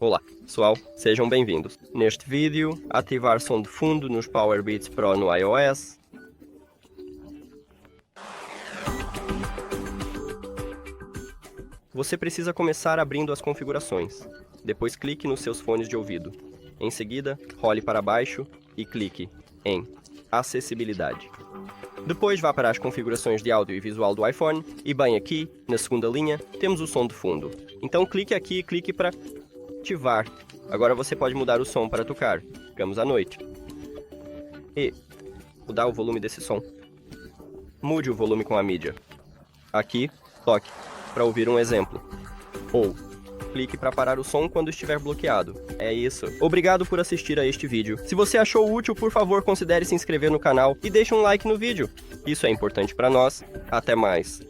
Olá, pessoal, sejam bem-vindos. Neste vídeo, ativar som de fundo nos Powerbeats Pro no iOS. Você precisa começar abrindo as configurações. Depois clique nos seus fones de ouvido. Em seguida, role para baixo e clique em Acessibilidade. Depois vá para as configurações de áudio e visual do iPhone e bem aqui, na segunda linha, temos o som de fundo. Então clique aqui e clique para ativar. Agora você pode mudar o som para tocar. Ficamos à noite. E mudar o volume desse som. Mude o volume com a mídia. Aqui, toque para ouvir um exemplo. Ou clique para parar o som quando estiver bloqueado. É isso. Obrigado por assistir a este vídeo. Se você achou útil, por favor, considere se inscrever no canal e deixe um like no vídeo. Isso é importante para nós. Até mais.